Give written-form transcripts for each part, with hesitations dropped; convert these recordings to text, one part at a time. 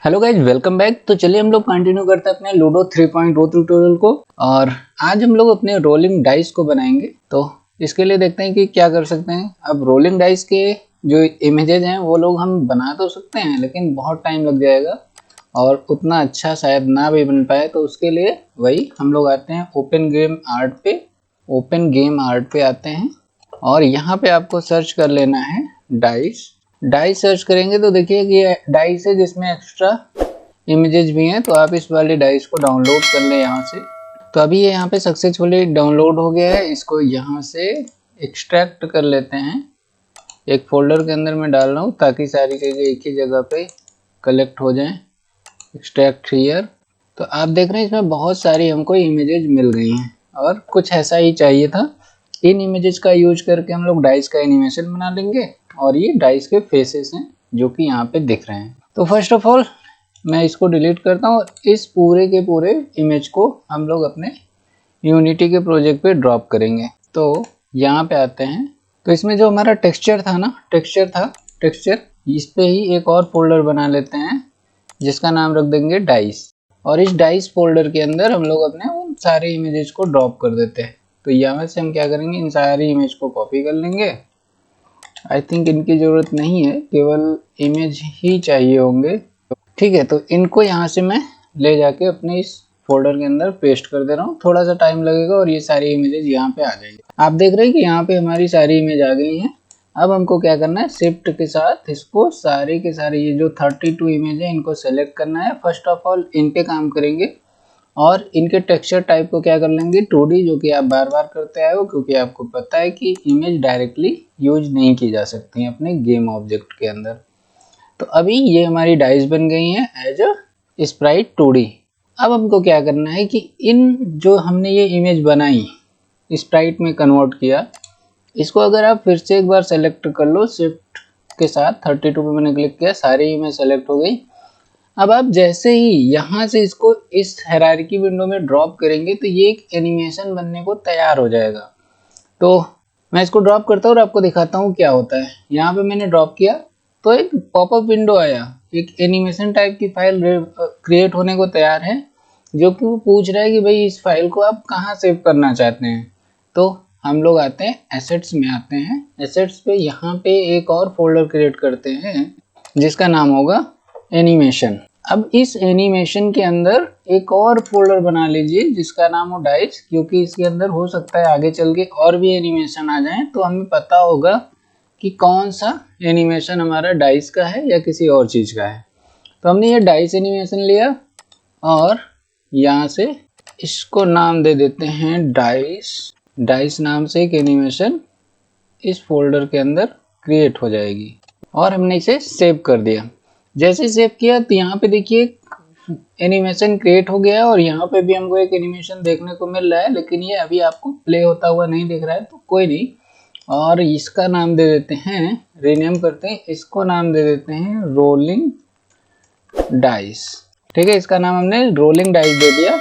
Hello guys, welcome back. तो चलिए हम लोग कंटिन्यू करते हैं अपने लूडो 3.0 ट्यूटोरियल को। और आज हम लोग अपने रोलिंग डाइस को बनाएंगे। तो इसके लिए देखते हैं कि क्या कर सकते हैं। अब रोलिंग डाइस के जो इमेजेस हैं वो लोग हम बना तो सकते हैं, लेकिन बहुत टाइम लग जाएगा और उतना अच्छा शायद ना भी बन पाए। तो उसके लिए वही हम लोग आते हैं ओपन गेम आर्ट पे आते हैं और यहाँ पे आपको सर्च कर लेना है डाइस सर्च करेंगे तो देखिए कि ये डाइस है जिसमें एक्स्ट्रा इमेजेस भी हैं। तो आप इस वाले डाइस को डाउनलोड कर लें यहाँ से। तो अभी ये यहाँ पे सक्सेसफुली डाउनलोड हो गया है। इसको यहाँ से एक्सट्रैक्ट कर लेते हैं। एक फोल्डर के अंदर मैं डाल रहा हूँ ताकि सारी चीज़ें एक ही जगह पे कलेक्ट हो जाएं। Extract here. तो आप देख रहे हैं इसमें बहुत सारी हमको इमेजेस मिल गई हैं और कुछ ऐसा ही चाहिए था। इन इमेजेस का यूज करके हम लोग डाइस का एनिमेशन बना लेंगे और ये डाइस के फेसेस हैं जो कि यहाँ पे दिख रहे हैं। तो फर्स्ट ऑफ ऑल मैं इसको डिलीट करता हूँ। इस पूरे के पूरे इमेज को हम लोग अपने यूनिटी के प्रोजेक्ट पे ड्रॉप करेंगे। तो यहाँ पे आते हैं। तो इसमें जो हमारा टेक्सचर इस पे ही एक और फोल्डर बना लेते हैं जिसका नाम रख देंगे डाइस। और इस डाइस फोल्डर के अंदर हम लोग अपने उन सारे इमेजेस को ड्रॉप कर देते हैं। तो यहाँ से हम क्या करेंगे, इन सारी इमेज को कॉपी कर लेंगे। आई थिंक इनकी ज़रूरत नहीं है, केवल इमेज ही चाहिए होंगे। ठीक है, तो इनको यहाँ से मैं ले जाके अपने इस फोल्डर के अंदर पेस्ट कर दे रहा हूँ। थोड़ा सा टाइम लगेगा और ये सारी इमेजेस यहाँ पे आ जाएंगी। आप देख रहे हैं कि यहाँ पे हमारी सारी इमेज आ गई हैं। अब हमको क्या करना है, शिफ्ट के साथ इसको सारे के सारे ये जो 32 इमेज है इनको सेलेक्ट करना है। फर्स्ट ऑफ ऑल इन पे काम करेंगे और इनके टेक्सचर टाइप को क्या कर लेंगे 2D, जो कि आप बार बार करते आए हो, क्योंकि आपको पता है कि इमेज डायरेक्टली यूज नहीं की जा सकती है अपने गेम ऑब्जेक्ट के अंदर। तो अभी ये हमारी डाइस बन गई हैं एज अ स्प्राइट 2D। अब हमको क्या करना है कि इन जो हमने ये इमेज बनाई स्प्राइट में कन्वर्ट किया, इसको अगर आप फिर से एक बार सेलेक्ट कर लो शिफ्ट के साथ, 32 पे मैंने क्लिक किया, सारी इमेज सेलेक्ट हो गई। अब आप जैसे ही यहाँ से इसको इस हायरार्की विंडो में ड्रॉप करेंगे तो ये एक एनिमेशन बनने को तैयार हो जाएगा। तो मैं इसको ड्रॉप करता हूँ और आपको दिखाता हूँ क्या होता है। यहाँ पे मैंने ड्रॉप किया तो एक पॉपअप विंडो आया, एक एनिमेशन टाइप की फाइल क्रिएट होने को तैयार है, जो कि वो पूछ रहा है कि भाई इस फाइल को आप कहाँ सेव करना चाहते हैं। तो हम लोग आते हैं एसेट्स में, आते हैं एसेट्स पे, यहाँ पे एक और फोल्डर क्रिएट करते हैं जिसका नाम होगा एनिमेशन। अब इस एनिमेशन के अंदर एक और फोल्डर बना लीजिए जिसका नाम हो डाइस, क्योंकि इसके अंदर हो सकता है आगे चल के और भी एनिमेशन आ जाएं तो हमें पता होगा कि कौन सा एनिमेशन हमारा डाइस का है या किसी और चीज़ का है। तो हमने ये डाइस एनिमेशन लिया और यहाँ से इसको नाम दे देते हैं डाइस नाम से एक एनिमेशन इस फोल्डर के अंदर क्रिएट हो जाएगी और हमने इसे सेव कर दिया। जैसे सेव किया तो यहाँ पे देखिए एनिमेशन क्रिएट हो गया है और यहाँ पे भी हमको एक एनिमेशन देखने को मिल रहा है, लेकिन ये अभी आपको प्ले होता हुआ नहीं दिख रहा है, तो कोई नहीं। और इसका नाम दे देते हैं, रीनेम करते हैं, इसको नाम दे देते हैं रोलिंग डाइस। ठीक है, इसका नाम हमने रोलिंग डाइस दे दिया।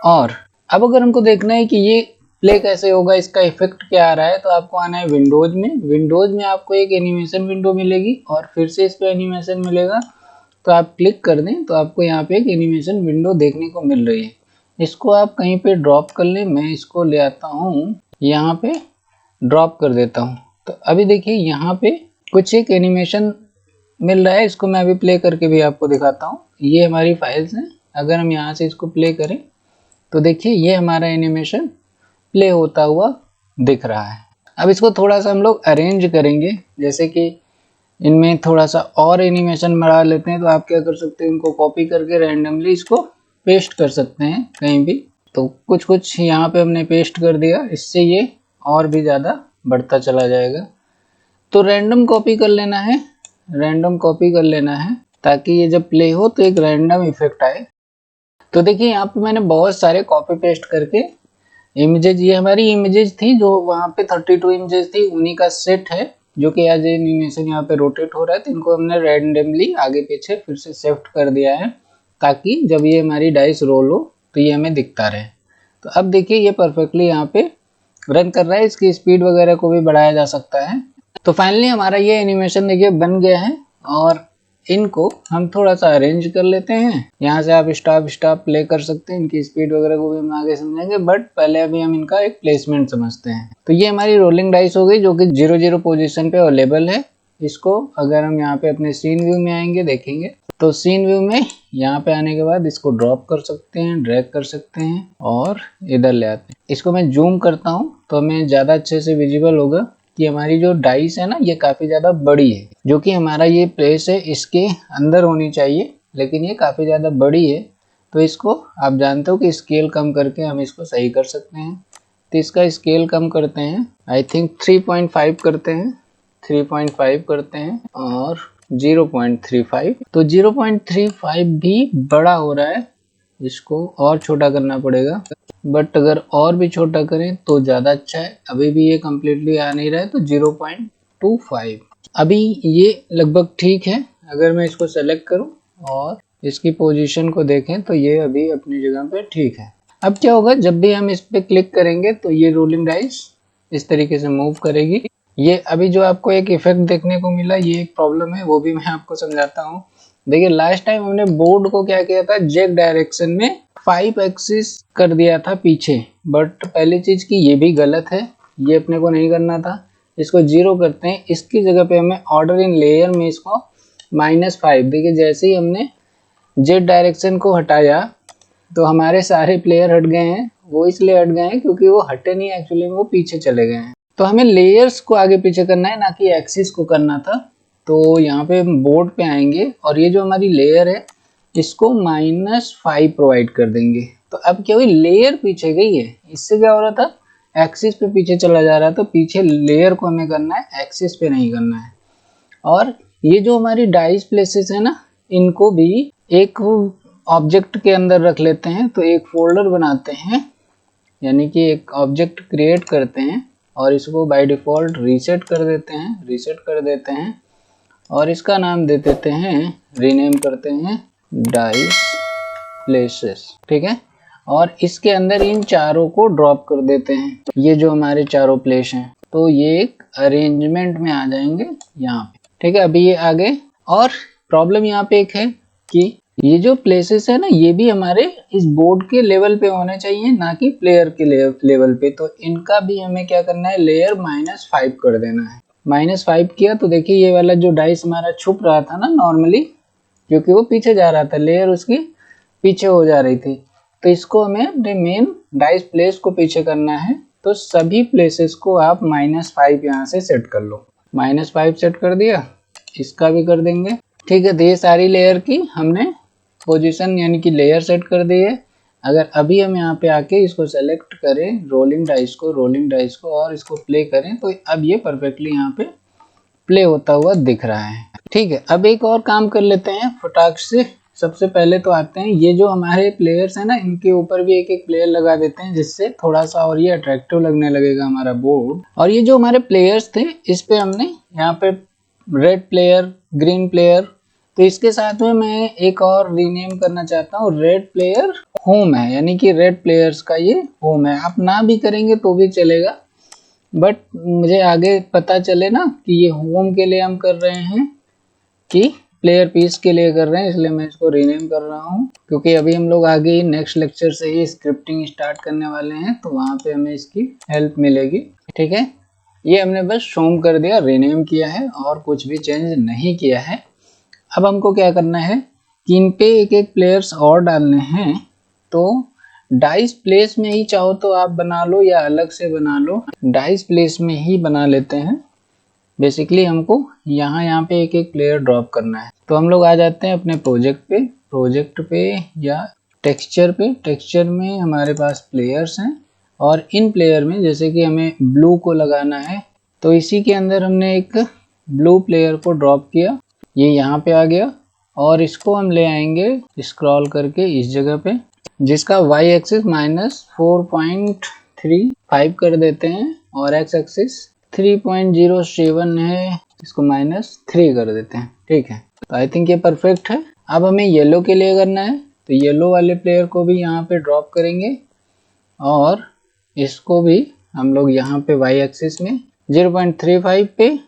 और अब अगर हमको देखना है कि ये प्ले कैसे होगा, इसका इफेक्ट क्या आ रहा है, तो आपको आना है विंडोज में आपको एक एनिमेशन विंडो मिलेगी और फिर से इस पे एनिमेशन मिलेगा। तो आप क्लिक कर दें तो आपको यहाँ पे एक एनिमेशन विंडो देखने को मिल रही है। इसको आप कहीं पे ड्रॉप कर लें, मैं इसको ले आता हूँ यहाँ पे, ड्रॉप कर देता हूँ। तो अभी देखिए यहाँ पे कुछ एक एनिमेशन मिल रहा है, इसको मैं अभी प्ले करके भी आपको दिखाता हूँ। ये हमारी फाइल्स हैं, अगर हम यहाँ से इसको प्ले करें तो देखिए ये हमारा एनिमेशन प्ले होता हुआ दिख रहा है। अब इसको थोड़ा सा हम लोग अरेंज करेंगे, जैसे कि इनमें थोड़ा सा और एनिमेशन बढ़ा लेते हैं। तो आप क्या कर सकते हैं, इनको कॉपी करके रैंडमली इसको पेस्ट कर सकते हैं कहीं भी। तो कुछ यहाँ पे हमने पेस्ट कर दिया, इससे ये और भी ज़्यादा बढ़ता चला जाएगा। तो रैंडम कॉपी कर लेना है ताकि ये जब प्ले हो तो एक रैंडम इफेक्ट आए। तो देखिए यहाँ पे मैंने बहुत सारे कॉपी पेस्ट करके इमेजेस, ये हमारी इमेजेस थी जो वहाँ पे 32 इमेजेस थी, उन्हीं का सेट है जो कि एज एनिमेशन यहाँ पे रोटेट हो रहा है। तो इनको हमने रैंडमली आगे पीछे फिर से शिफ्ट कर दिया है ताकि जब ये हमारी डाइस रोल हो तो ये हमें दिखता रहे। तो अब देखिए ये परफेक्टली यहाँ पे रन कर रहा है, इसकी स्पीड वगैरह को भी बढ़ाया जा सकता है। तो फाइनली हमारा ये एनिमेशन देखिए बन गया है और इनको हम थोड़ा सा अरेंज कर लेते हैं। यहाँ से आप स्टॉप प्ले कर सकते हैं, इनकी स्पीड वगैरह को भी हम आगे समझेंगे, बट पहले अभी हम इनका एक प्लेसमेंट समझते हैं। तो ये हमारी रोलिंग डाइस हो गई जो कि 0-0 पोजीशन पे अवेलेबल है। इसको अगर हम यहाँ पे अपने सीन व्यू में आएंगे देखेंगे तो सीन व्यू में यहाँ पे आने के बाद इसको ड्रॉप कर सकते हैं, ड्रैग कर सकते हैं और इधर ले आते हैं। इसको मैं जूम करता हूँ तो हमें ज़्यादा अच्छे से विजिबल होगा कि हमारी जो डाइस है ना ये काफ़ी ज़्यादा बड़ी है, जो कि हमारा ये प्लेस है इसके अंदर होनी चाहिए, लेकिन ये काफ़ी ज़्यादा बड़ी है। तो इसको आप जानते हो कि स्केल कम करके हम इसको सही कर सकते हैं। तो इसका स्केल कम करते हैं, आई थिंक 3.5 करते हैं, 3.5 करते हैं और 0.35। तो 0.35 भी बड़ा हो रहा है, इसको और छोटा करना पड़ेगा, बट अगर और भी छोटा करें तो ज़्यादा अच्छा है। अभी भी ये कम्प्लीटली आ नहीं रहा है तो 0.25 अभी ये लगभग ठीक है। अगर मैं इसको सेलेक्ट करूं और इसकी पोजीशन को देखें तो ये अभी अपनी जगह पे ठीक है। अब क्या होगा, जब भी हम इस पे क्लिक करेंगे तो ये रोलिंग डाइस इस तरीके से मूव करेगी। ये अभी जो आपको एक इफेक्ट देखने को मिला ये एक प्रॉब्लम है, वो भी मैं आपको समझाता हूँ। देखिए लास्ट टाइम हमने बोर्ड को क्या किया था, जेड डायरेक्शन में 5 एक्सिस कर दिया था पीछे, बट पहली चीज की ये भी गलत है, ये अपने को नहीं करना था। इसको 0 करते हैं, इसकी जगह पे हमें ऑर्डर इन लेयर में इसको -5। देखिए जैसे ही हमने जेड डायरेक्शन को हटाया तो हमारे सारे प्लेयर हट गए हैं। वो इसलिए हट गए हैं क्योंकि वो हटे नहीं, एक्चुअली वो पीछे चले गए हैं। तो हमें लेयर्स को आगे पीछे करना है, ना कि एक्सिस को करना था। तो यहाँ पे हम बोर्ड पे आएंगे और ये जो हमारी लेयर है इसको -5 प्रोवाइड कर देंगे। तो अब क्या हुई, लेयर पीछे गई है। इससे क्या हो रहा था, एक्सिस पे पीछे चला जा रहा है। तो पीछे लेयर को हमें करना है, एक्सिस पे नहीं करना है। और ये जो हमारी डाइस प्लेसेस है ना, इनको भी एक ऑब्जेक्ट के अंदर रख लेते हैं। तो एक फोल्डर बनाते हैं, यानी कि एक ऑब्जेक्ट क्रिएट करते हैं और इसको बाय डिफॉल्ट रीसेट कर देते हैं और इसका नाम दे देते हैं, रीनेम करते हैं डाइस प्लेसेस, ठीक है। और इसके अंदर इन चारों को ड्रॉप कर देते हैं, ये जो हमारे चारों प्लेस हैं। तो ये एक अरेंजमेंट में आ जाएंगे यहाँ पे, ठीक है। अभी ये आ गए। और प्रॉब्लम यहाँ पे एक है कि ये जो प्लेसेस है ना ये भी हमारे इस बोर्ड के लेवल पे होने चाहिए, ना कि प्लेयर के लेवल पे। तो इनका भी हमें क्या करना है, लेयर -5 कर देना है। -5 किया तो देखिए ये वाला जो डाइस हमारा छुप रहा था ना नॉर्मली, क्योंकि वो पीछे जा रहा था, लेयर उसकी पीछे हो जा रही थी। तो इसको हमें अपने मेन डाइस प्लेस को पीछे करना है। तो सभी प्लेसेस को आप -5 यहाँ से सेट कर लो। -5 सेट कर दिया, इसका भी कर देंगे, ठीक है। तो ये सारी लेयर की हमने पोजीशन यानी कि लेयर सेट कर दी है। अगर अभी हम यहाँ पे आके इसको सेलेक्ट करें रोलिंग डाइस को और इसको प्ले करें तो अब ये परफेक्टली यहाँ पे प्ले होता हुआ दिख रहा है, ठीक है। अब एक और काम कर लेते हैं फटाक से। सबसे पहले तो आते हैं, ये जो हमारे प्लेयर्स हैं ना इनके ऊपर भी एक प्लेयर लगा देते हैं, जिससे थोड़ा सा और ये अट्रैक्टिव लगने लगेगा हमारा बोर्ड। और ये जो हमारे प्लेयर्स थे इस पे हमने यहाँ पे रेड प्लेयर, ग्रीन प्लेयर, तो इसके साथ में मैं एक और रीनेम करना चाहता हूँ, रेड प्लेयर होम है, यानी कि रेड प्लेयर्स का ये होम है। आप ना भी करेंगे तो भी चलेगा, बट मुझे आगे पता चले ना कि ये होम के लिए हम कर रहे हैं कि प्लेयर पीस के लिए कर रहे हैं, इसलिए मैं इसको रीनेम कर रहा हूँ। क्योंकि अभी हम लोग आगे नेक्स्ट लेक्चर से ही स्क्रिप्टिंग स्टार्ट करने वाले हैं, तो वहाँ पे हमें इसकी हेल्प मिलेगी, ठीक है। ये हमने बस शोम कर दिया, रीनेम किया है और कुछ भी चेंज नहीं किया है। अब हमको क्या करना है कि इन पे एक प्लेयर्स और डालने हैं। तो डाइस प्लेस में ही चाहो तो आप बना लो या अलग से बना लो, डाइस प्लेस में ही बना लेते हैं। बेसिकली हमको यहाँ पे एक प्लेयर ड्रॉप करना है। तो हम लोग आ जाते हैं अपने प्रोजेक्ट पे या टेक्सचर में हमारे पास प्लेयर्स हैं। और इन प्लेयर में जैसे कि हमें ब्लू को लगाना है, तो इसी के अंदर हमने एक ब्लू प्लेयर को ड्रॉप किया, ये यहाँ पे आ गया। और इसको हम ले आएंगे स्क्रॉल करके इस जगह पे, जिसका y एक्सिस -4.35 कर देते हैं और x एक्सिस 3.07 है, इसको -3 कर देते हैं, ठीक है। तो आई थिंक ये परफेक्ट है। अब हमें येलो के लिए करना है, तो येलो वाले प्लेयर को भी यहाँ पे ड्रॉप करेंगे और इसको भी हम लोग यहाँ पे y एक्सिस में 0.35 पे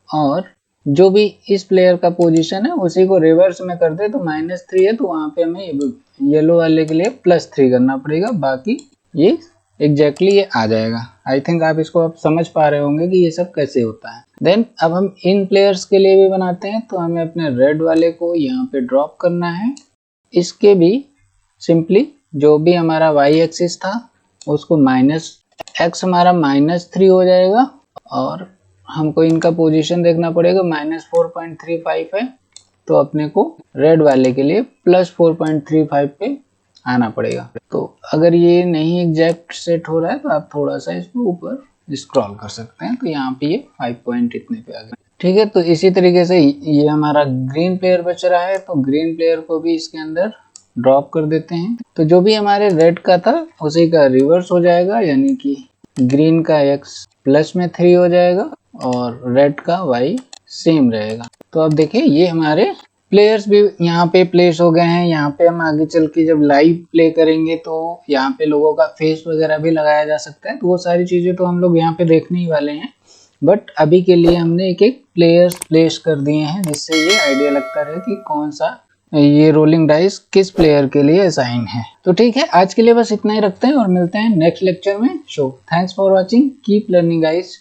और जो भी इस प्लेयर का पोजीशन है उसी को रिवर्स में कर दे तो -3 है, तो वहां पे हमें येलो वाले के लिए +3 करना पड़ेगा, बाकी ये एग्जैक्टली ये आ जाएगा। आई थिंक आप इसको अब समझ पा रहे होंगे कि ये सब कैसे होता है। देन अब हम इन प्लेयर्स के लिए भी बनाते हैं, तो हमें अपने रेड वाले को यहाँ पे ड्रॉप करना है। इसके भी सिंपली जो भी हमारा y एक्सिस था उसको -x हमारा -3 हो जाएगा, और हमको इनका पोजीशन देखना पड़ेगा, -4.35 है, तो अपने को रेड वाले के लिए +4.35 पे आना पड़ेगा। तो अगर ये नहीं एग्जैक्ट सेट हो रहा है तो आप थोड़ा सा इसको ऊपर स्क्रॉल कर सकते हैं, तो यहाँ पे ये 5 पॉइंट इतने पे आ गए। ठीक है, तो इसी तरीके से ये हमारा ग्रीन प्लेयर बच रहा है, तो ग्रीन प्लेयर को भी इसके अंदर ड्रॉप कर देते हैं। तो जो भी हमारे रेड का था उसी का रिवर्स हो जाएगा, यानी कि ग्रीन का x +3 हो जाएगा और रेड का y सेम रहेगा। तो अब देखिए ये हमारे प्लेयर्स भी यहाँ पे प्लेस हो गए हैं। यहाँ पे हम आगे चल के जब लाइव प्ले करेंगे तो यहाँ पे लोगों का फेस वगैरह भी लगाया जा सकता है, तो वो सारी चीजें तो हम लोग यहाँ पे देखने ही वाले हैं। बट अभी के लिए हमने एक एक प्लेयर्स प्लेस कर दिए हैं, जिससे ये आइडिया लगता रहे कि कौन सा ये रोलिंग डाइस किस प्लेयर के लिए असाइन है। तो ठीक है, आज के लिए बस इतना ही रखते हैं और मिलते हैं नेक्स्ट लेक्चर में। So thanks for watching, keep learning guys.